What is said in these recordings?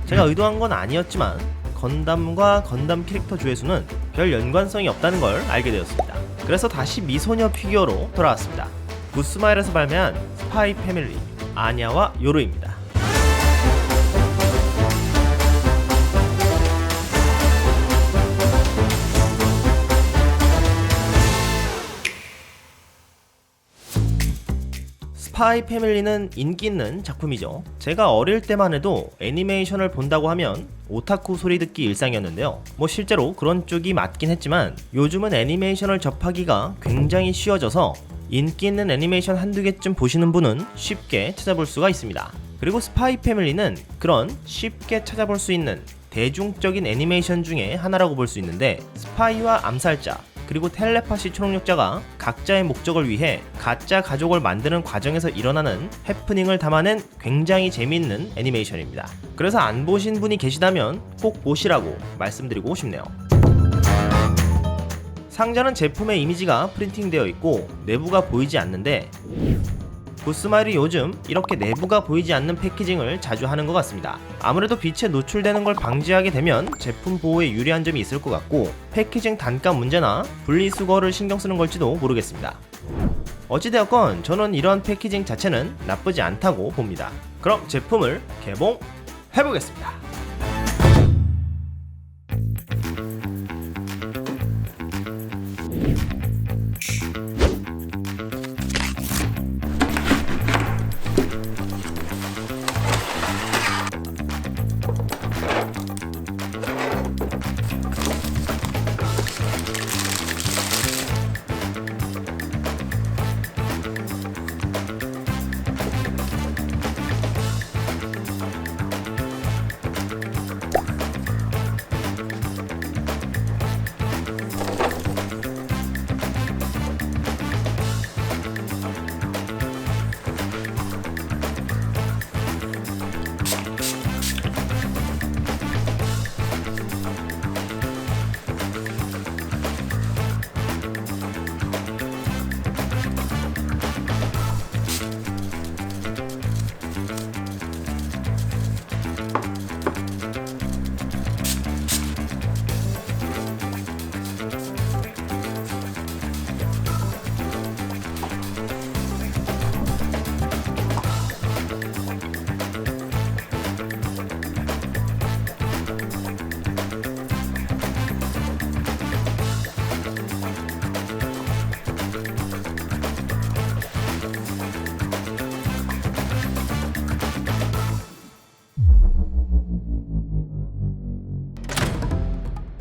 제가 의도한 건 아니었지만 건담과 건담 캐릭터 조회수는 별 연관성이 없다는 걸 알게 되었습니다. 그래서 다시 미소녀 피규어로 돌아왔습니다. 구스마일에서 발매한 스파이 패밀리 아냐와 요르입니다. 스파이 패밀리는 인기 있는 작품이죠. 제가 어릴 때만 해도 애니메이션을 본다고 하면 오타쿠 소리 듣기 일상이었는데요. 실제로 그런 쪽이 맞긴 했지만 요즘은 애니메이션을 접하기가 굉장히 쉬워져서 인기 있는 애니메이션 한두 개쯤 보시는 분은 쉽게 찾아볼 수가 있습니다. 그리고 스파이 패밀리는 그런 쉽게 찾아볼 수 있는 대중적인 애니메이션 중에 하나라고 볼 수 있는데, 스파이와 암살자 그리고 텔레파시 초능력자가 각자의 목적을 위해 가짜 가족을 만드는 과정에서 일어나는 해프닝을 담아낸 굉장히 재미있는 애니메이션입니다. 그래서 안 보신 분이 계시다면 꼭 보시라고 말씀드리고 싶네요. 상자는 제품의 이미지가 프린팅되어 있고 내부가 보이지 않는데, 구스마일이 요즘 이렇게 내부가 보이지 않는 패키징을 자주 하는 것 같습니다. 아무래도 빛에 노출되는 걸 방지하게 되면 제품 보호에 유리한 점이 있을 것 같고, 패키징 단가 문제나 분리수거를 신경 쓰는 걸지도 모르겠습니다. 어찌되었건 저는 이러한 패키징 자체는 나쁘지 않다고 봅니다. 그럼 제품을 개봉해보겠습니다.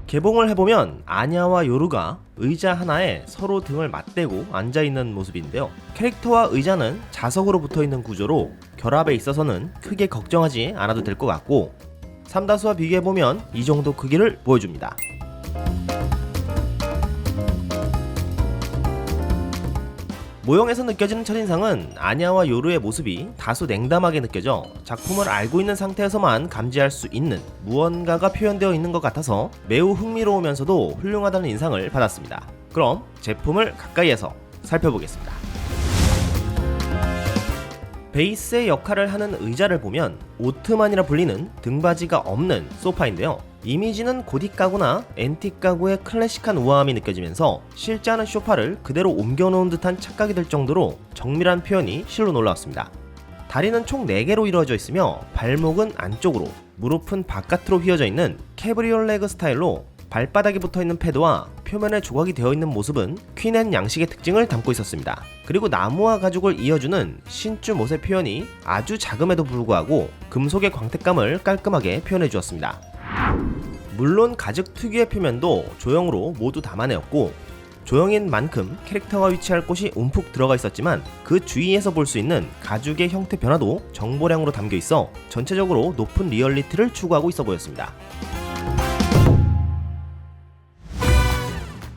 개봉을 해보면 아냐와 요루가 의자 하나에 서로 등을 맞대고 앉아있는 모습인데요. 캐릭터와 의자는 자석으로 붙어있는 구조로 결합에 있어서는 크게 걱정하지 않아도 될 것 같고, 삼다수와 비교해보면 이 정도 크기를 보여줍니다. 모형에서 느껴지는 첫인상은 아냐와 요루의 모습이 다소 냉담하게 느껴져 작품을 알고 있는 상태에서만 감지할 수 있는 무언가가 표현되어 있는 것 같아서 매우 흥미로우면서도 훌륭하다는 인상을 받았습니다. 그럼 제품을 가까이에서 살펴보겠습니다. 베이스의 역할을 하는 의자를 보면 오트만이라 불리는 등받이가 없는 소파인데요. 이미지는 고딕 가구나 앤틱 가구의 클래식한 우아함이 느껴지면서 실제 하는 소파를 그대로 옮겨놓은 듯한 착각이 들 정도로 정밀한 표현이 실로 놀라웠습니다. 다리는 총 4개로 이루어져 있으며 발목은 안쪽으로, 무릎은 바깥으로 휘어져 있는 캐브리올레그 스타일로 발바닥에 붙어있는 패드와 표면에 조각이 되어 있는 모습은 퀸앤 양식의 특징을 담고 있었습니다. 그리고 나무와 가죽을 이어주는 신주 못의 표현이 아주 작음에도 불구하고 금속의 광택감을 깔끔하게 표현해 주었습니다. 물론 가죽 특유의 표면도 조형으로 모두 담아내었고, 조형인 만큼 캐릭터가 위치할 곳이 움푹 들어가 있었지만 그 주위에서 볼 수 있는 가죽의 형태 변화도 정보량으로 담겨 있어 전체적으로 높은 리얼리티를 추구하고 있어 보였습니다.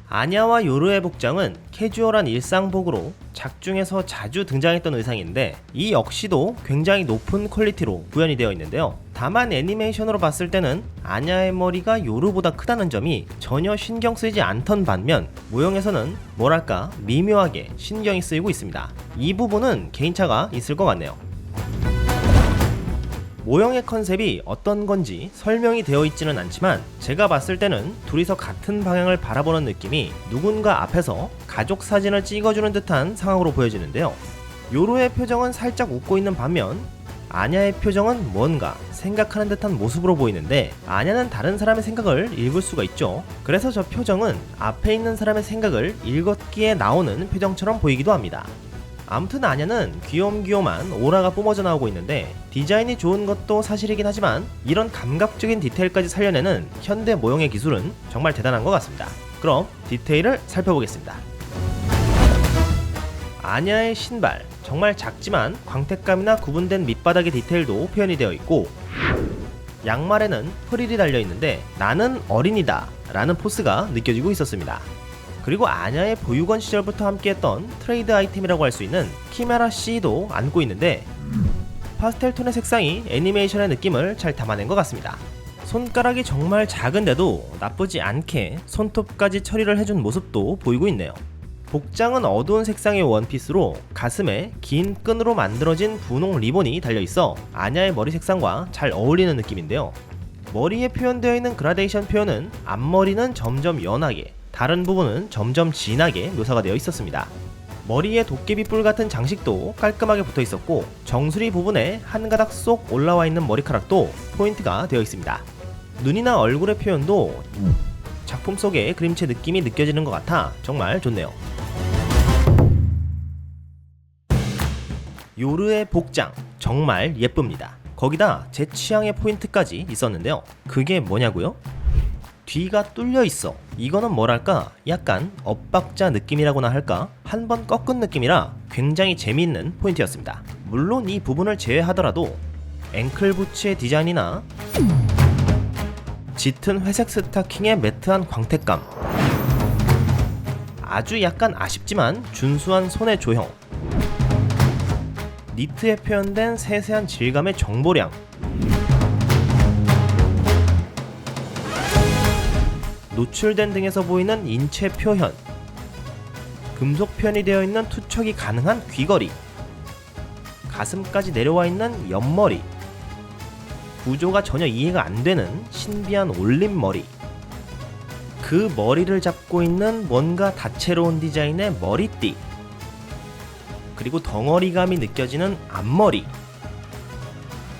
아냐와 요르의 복장은 캐주얼한 일상복으로 작중에서 자주 등장했던 의상인데, 이 역시도 굉장히 높은 퀄리티로 구현이 되어 있는데요. 다만 애니메이션으로 봤을 때는 아냐의 머리가 요르보다 크다는 점이 전혀 신경 쓰이지 않던 반면, 모형에서는 뭐랄까 미묘하게 신경이 쓰이고 있습니다. 이 부분은 개인차가 있을 것 같네요. 모형의 컨셉이 어떤 건지 설명이 되어 있지는 않지만 제가 봤을 때는 둘이서 같은 방향을 바라보는 느낌이 누군가 앞에서 가족 사진을 찍어주는 듯한 상황으로 보여지는데요. 요루의 표정은 살짝 웃고 있는 반면 아냐의 표정은 뭔가 생각하는 듯한 모습으로 보이는데 아냐는 다른 사람의 생각을 읽을 수가 있죠. 그래서 저 표정은 앞에 있는 사람의 생각을 읽었기에 나오는 표정처럼 보이기도 합니다. 아무튼 아냐는 귀염귀염한 오라가 뿜어져 나오고 있는데 디자인이 좋은 것도 사실이긴 하지만 이런 감각적인 디테일까지 살려내는 현대 모형의 기술은 정말 대단한 것 같습니다. 그럼 디테일을 살펴보겠습니다. 아냐의 신발, 정말 작지만 광택감이나 구분된 밑바닥의 디테일도 표현이 되어 있고 양말에는 프릴이 달려있는데 나는 어린이다 라는 포스가 느껴지고 있었습니다. 그리고 아냐의 보육원 시절부터 함께했던 트레이드 아이템이라고 할 수 있는 키메라 C도 안고 있는데 파스텔 톤의 색상이 애니메이션의 느낌을 잘 담아낸 것 같습니다. 손가락이 정말 작은데도 나쁘지 않게 손톱까지 처리를 해준 모습도 보이고 있네요. 복장은 어두운 색상의 원피스로 가슴에 긴 끈으로 만들어진 분홍 리본이 달려있어 아냐의 머리 색상과 잘 어울리는 느낌인데요. 머리에 표현되어 있는 그라데이션 표현은 앞머리는 점점 연하게 다른 부분은 점점 진하게 묘사가 되어 있었습니다. 머리에 도깨비 뿔 같은 장식도 깔끔하게 붙어 있었고 정수리 부분에 한 가닥 쏙 올라와 있는 머리카락도 포인트가 되어 있습니다. 눈이나 얼굴의 표현도 작품 속의 그림체 느낌이 느껴지는 것 같아 정말 좋네요. 요르의 복장 정말 예쁩니다. 거기다 제 취향의 포인트까지 있었는데요. 그게 뭐냐고요? 뒤가 뚫려 있어. 이거는 뭐랄까 약간 엇박자 느낌이라고나 할까? 한 번 꺾은 느낌이라 굉장히 재미있는 포인트였습니다. 물론 이 부분을 제외하더라도 앵클 부츠의 디자인이나 짙은 회색 스타킹의 매트한 광택감, 아주 약간 아쉽지만 준수한 손의 조형, 니트에 표현된 세세한 질감의 정보량, 노출된 등에서 보이는 인체 표현, 금속 표현이 되어 있는 투척이 가능한 귀걸이, 가슴까지 내려와 있는 옆머리, 구조가 전혀 이해가 안 되는 신비한 올림머리, 그 머리를 잡고 있는 뭔가 다채로운 디자인의 머리띠, 그리고 덩어리감이 느껴지는 앞머리,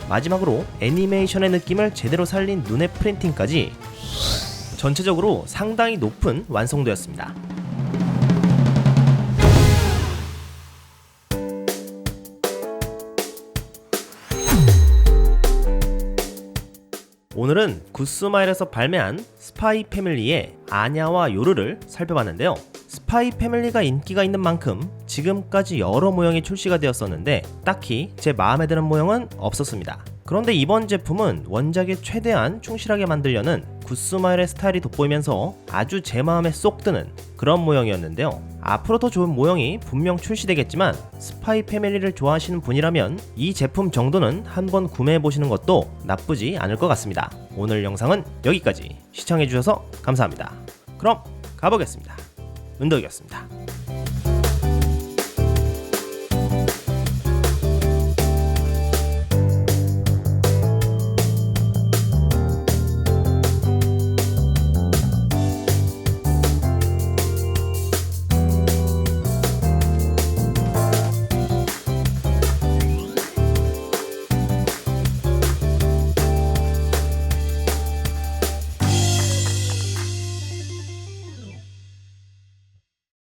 마지막으로 애니메이션의 느낌을 제대로 살린 눈의 프린팅까지 전체적으로 상당히 높은 완성도였습니다. 오늘은 굿스마일에서 발매한 스파이 패밀리의 아냐와 요르를 살펴봤는데요. 스파이 패밀리가 인기가 있는 만큼 지금까지 여러 모형이 출시가 되었었는데 딱히 제 마음에 드는 모형은 없었습니다. 그런데 이번 제품은 원작에 최대한 충실하게 만들려는 굿스마일의 스타일이 돋보이면서 아주 제 마음에 쏙 드는 그런 모형이었는데요. 앞으로 더 좋은 모형이 분명 출시되겠지만 스파이 패밀리를 좋아하시는 분이라면 이 제품 정도는 한번 구매해보시는 것도 나쁘지 않을 것 같습니다. 오늘 영상은 여기까지. 시청해주셔서 감사합니다. 그럼 가보겠습니다. 은덕이었습니다.